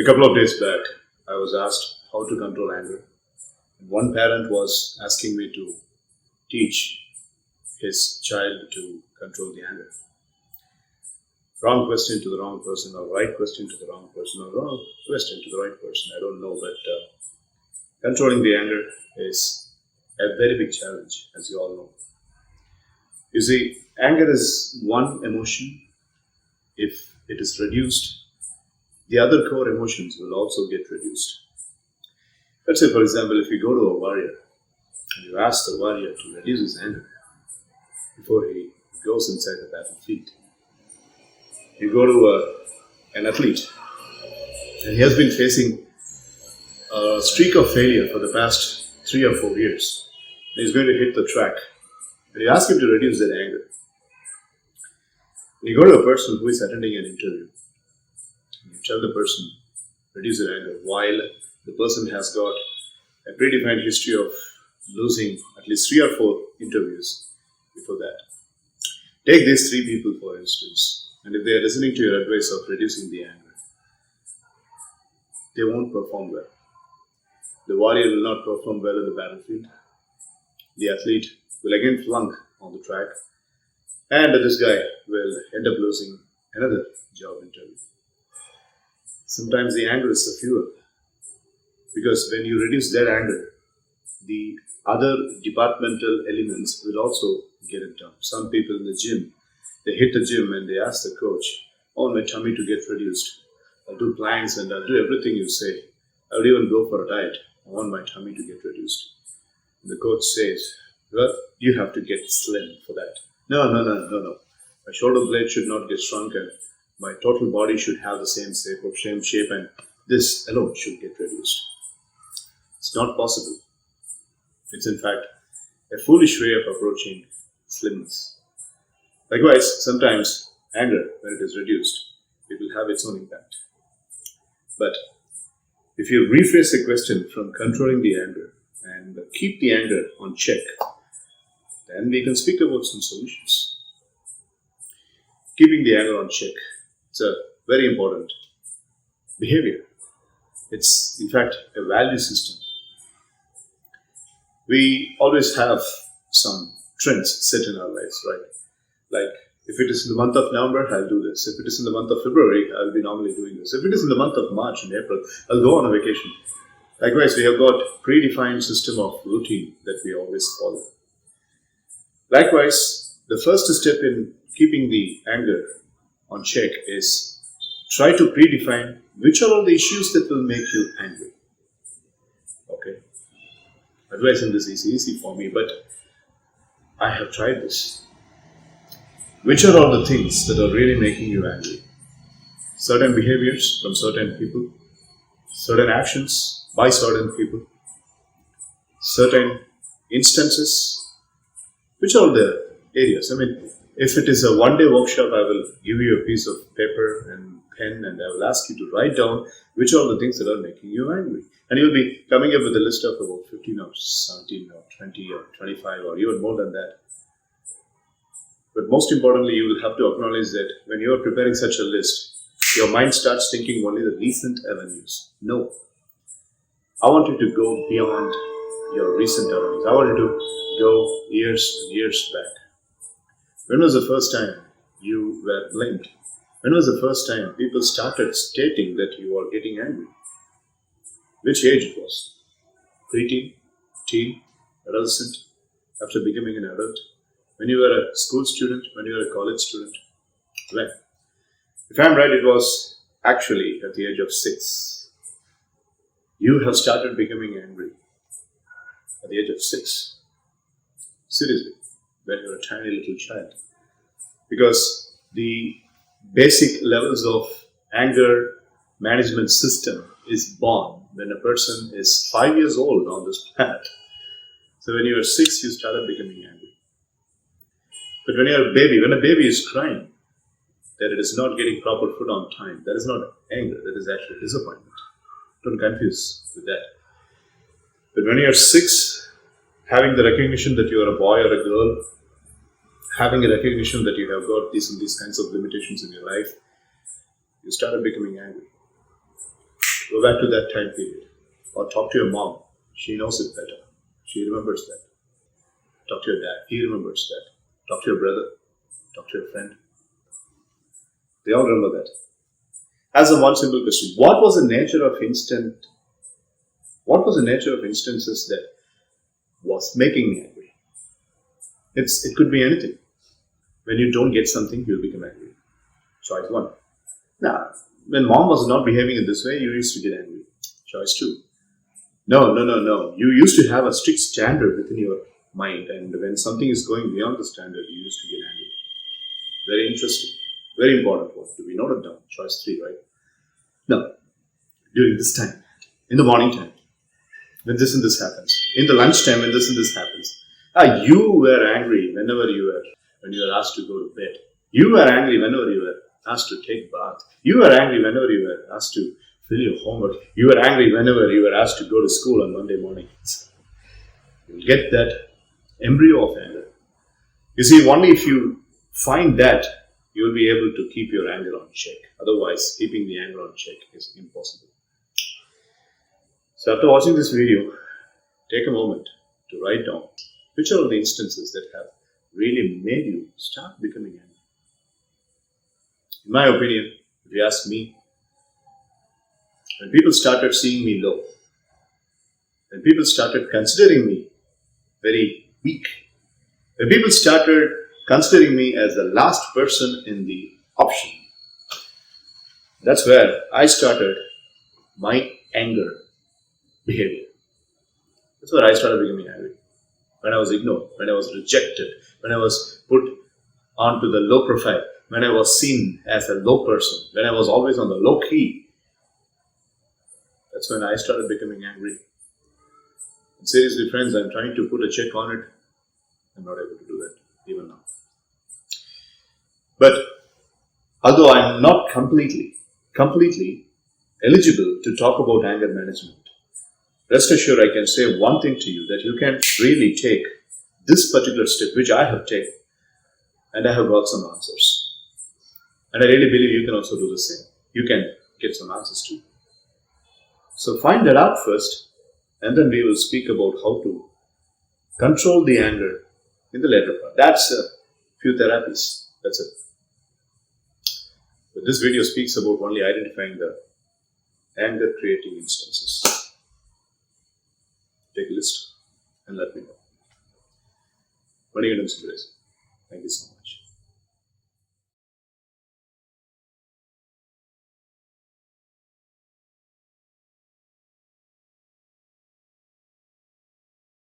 A couple of days back, I was asked how to control anger. One parent was asking me to teach his child to control the anger. Wrong question to the wrong person, or right question to the wrong person, or wrong question to the right person. I don't know, but controlling the anger is a very big challenge, as you all know. You see, anger is one emotion. If it is reduced, the other core emotions will also get reduced. Let's say, for example, if you go to a warrior and you ask the warrior to reduce his anger before he goes inside the battlefield. You go to an athlete and he has been facing a streak of failure for the past 3 or 4 years. And he's going to hit the track. And you ask him to reduce that anger. You go to a person who is attending an interview. You tell the person, reduce their anger, while the person has got a predefined history of losing at least 3 or 4 interviews before that. Take these 3 people, for instance, and if they are listening to your advice of reducing the anger, they won't perform well. The warrior will not perform well in the battlefield. The athlete will again flunk on the track, and this guy will end up losing another job interview. Sometimes the anger is the fuel, because when you reduce their anger, the other departmental elements will also get it done. Some people in the gym, they hit the gym and they ask the coach, I want my tummy to get reduced. I'll do planks and I'll do everything you say. I'll even go for a diet. I want my tummy to get reduced. And the coach says, well, you have to get slim for that. No. My shoulder blade should not get shrunk and my total body should have the same shape, and this alone should get reduced. It's not possible. It's in fact a foolish way of approaching slimness. Likewise, sometimes anger, when it is reduced, it will have its own impact. But if you rephrase the question from controlling the anger and keep the anger on check, then we can speak about some solutions. Keeping the anger on check, it's a very important behavior. It's in fact a value system. We always have some trends set in our lives, right? Like, if it is in the month of November, I'll do this. If it is in the month of February, I'll be normally doing this. If it is in the month of March and April, I'll go on a vacation. Likewise, we have got predefined system of routine that we always follow. Likewise, the first step in keeping the anger on check is try to predefine which are all the issues that will make you angry. Okay. Advising this is easy for me, but I have tried this. Which are all the things that are really making you angry? Certain behaviors from certain people, certain actions by certain people, certain instances. Which are all the areas? I mean, if it is a one-day workshop, I will give you a piece of paper and pen and I will ask you to write down which are the things that are making you angry. And you'll be coming up with a list of about 15 or 17 or 20 or 25 or even more than that. But most importantly, you will have to acknowledge that when you are preparing such a list, your mind starts thinking only the recent avenues. No. I want you to go beyond your recent avenues. I want you to go years and years back. When was the first time you were blamed? When was the first time people started stating that you are getting angry? Which age it was? Preteen, teen, adolescent, after becoming an adult? When you were a school student, when you were a college student? When? If I'm right, it was actually at the age of 6. You have started becoming angry at the age of 6. Seriously, when you're a tiny little child. Because the basic levels of anger management system is born when a person is 5 years old on this planet. So when you are 6, you started becoming angry. But when you're a baby, when a baby is crying that it is not getting proper food on time, that is not anger, that is actually disappointment. Don't confuse with that. But when you're 6, having the recognition that you are a boy or a girl, having a recognition that you have got these and these kinds of limitations in your life, you started becoming angry. Go back to that time period. Or talk to your mom. She knows it better. She remembers that. Talk to your dad. He remembers that. Talk to your brother. Talk to your friend. They all remember that. As a one simple question, what was the nature of instances that was making me angry? It could be anything. When you don't get something, you'll become angry. Choice 1. Now, when mom was not behaving in this way, you used to get angry. Choice 2. No. You used to have a strict standard within your mind, and when something is going beyond the standard, you used to get angry. Very interesting. Very important one. Do we note it down? Choice 3, right? No. During this time, in the morning time, when this and this happens, in the lunch time, when this and this happens, you were angry when you were asked to go to bed. You were angry whenever you were asked to take bath. You were angry whenever you were asked to fill your homework. You were angry whenever you were asked to go to school on Monday morning. You'll get that embryo of anger. You see, only if you find that, you will be able to keep your anger on check. Otherwise, keeping the anger on check is impossible. So after watching this video, take a moment to write down which are the instances that have really made you start becoming angry. In my opinion, if you ask me, when people started seeing me low, when people started considering me very weak, when people started considering me as the last person in the option, that's where I started my anger behavior. That's where I started becoming angry. When I was ignored, when I was rejected, when I was put onto the low profile, when I was seen as a low person, when I was always on the low key, that's when I started becoming angry. And seriously, friends, I'm trying to put a check on it. I'm not able to do that even now. But although I'm not completely eligible to talk about anger management, rest assured I can say one thing to you, that you can really take this particular step, which I have taken, and I have got some answers. And I really believe you can also do the same. You can get some answers too. So find that out first, and then we will speak about how to control the anger in the later part. That's a few therapies. That's it. But this video speaks about only identifying the anger creating instances. Take a list and let me know. Manikandan Sundaresan. Thank you so much.